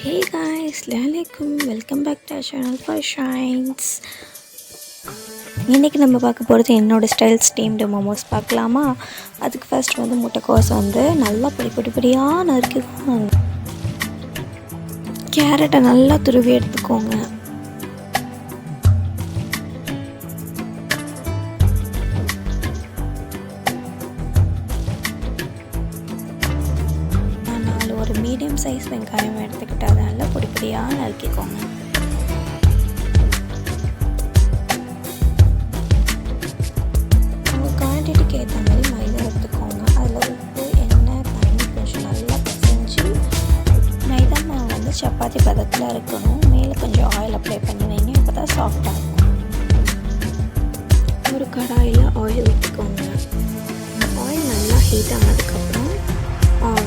Hey guys, Assalamualaikum. Welcome back to our channel for Shines. இன்றைக்கி நம்ம பார்க்க போகிறது என்னோடய ஸ்டைல் ஸ்டீம்டு மோமோஸ் பார்க்கலாமா. அதுக்கு ஃபர்ஸ்ட் வந்து முட்டைக்கோஸ் வந்து நல்லா பொடியாக நறுக்கிக்கோங்க. கேரட்டை நல்லா துருவி எடுத்துக்கோங்க. ஒரு மீடியம் சைஸ் வெங்காயம் எடுத்துக்கிட்டு அதை நல்லா பொடியாக நறுக்கிக்கோங்க. உங்கள் குவான்டிட்டிக்கு ஏற்ற மாதிரி மைதா எடுத்துக்கோங்க. அதில் உப்பு, எண்ணெய், தண்ணி கொஞ்சம் நல்லா பிசைஞ்சு மைதா மாவு வந்து சப்பாத்தி பதத்தில் இருக்கணும். மேலே கொஞ்சம் ஆயில் அப்ளை பண்ணி வைங்க, அப்போ தான் சாஃப்டாக இருக்கும். ஒரு கடாயில் ஆயில் ஊற்றிக்கோங்க. ஆயில் நல்லா ஹீட் ஆனதுக்கப்புறம்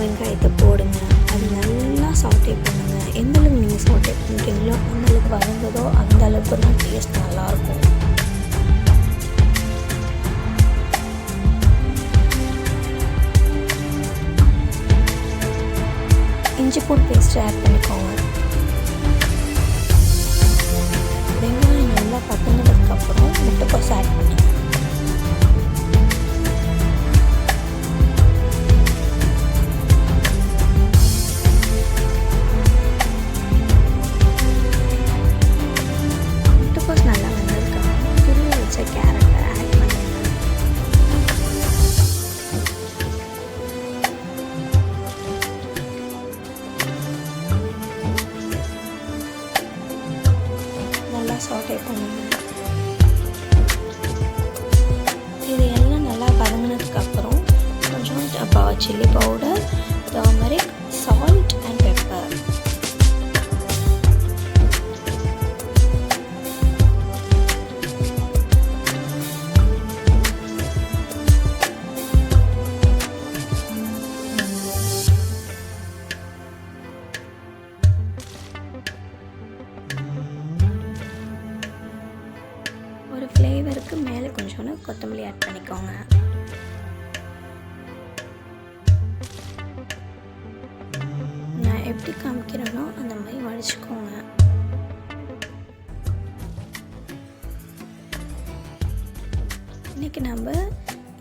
வெங்காயத்தை போடுங்க. அது நல்லா சாட்டே பண்ணுங்கள். எந்தளவுக்கு நீங்கள் சாட்டே பண்ணுறீங்களோ அந்தளவுக்கு வதங்குதோ அந்தளவுக்கு தான் டேஸ்ட் நல்லாயிருக்கும். இஞ்சி பூண்டு பேஸ்ட் ஆட் பண்ணிக்கோங்க. வெங்காயம் நல்லா வதங்கினதுக்கப்புறம் முட்டைக்கோஸ் ஆட் பண்ணிக்கோங்க. நல்லா வந்ததுக்கப்புறம் துருவி வச்ச கேரட்டை ஆட் பண்ணுங்க. நல்லா சாட்டே பண்ணுங்க. இது எல்லாம் நல்லா வதங்கினதுக்கப்புறம் கொஞ்சம் chilli powder, turmeric, salt and pepper. ஒரு ஃப்ளேவருக்கு மேலே கொஞ்சோன்னு கொத்தமல்லி ஆட் பண்ணிக்கோங்க. நான் எப்படி காமிக்கிறேனோ அந்த மாதிரி வடிச்சுக்கோங்க. இன்றைக்கி நம்ம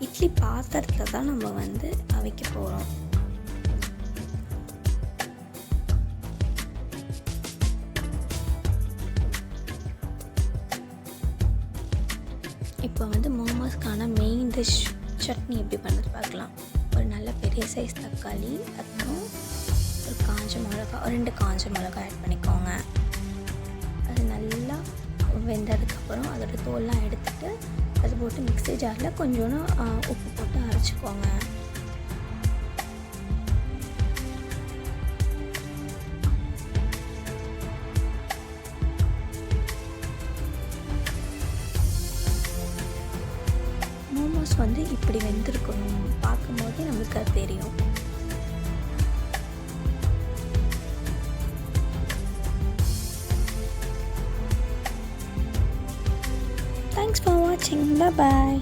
இட்லி பாத்திரத்தை தான் நம்ம வந்து அவிக்க போகிறோம். இப்போ வந்து மோமோஸ்க்கான மெயின் டிஷ் சட்னி எப்படி பண்ணுறது பார்க்கலாம். ஒரு நல்ல பெரிய சைஸ் தக்காளி, அப்புறம் ஒரு காஞ்ச மிளகா, 2 காஞ்ச மிளகா ஆட் பண்ணிக்கோங்க. அது நல்லா வெந்ததுக்கப்புறம் அதோட தோல்லாம் எடுத்துகிட்டு அது போட்டு மிக்ஸி ஜாரில் கொஞ்சோன்னு உப்பு போட்டு அரைச்சிக்கோங்க. மோமோஸ் வந்து இப்படி வெந்திருக்கணும். பார்க்கும்போதே நம்மளுக்கு அது தெரியும். Thanks for watching. Bye bye.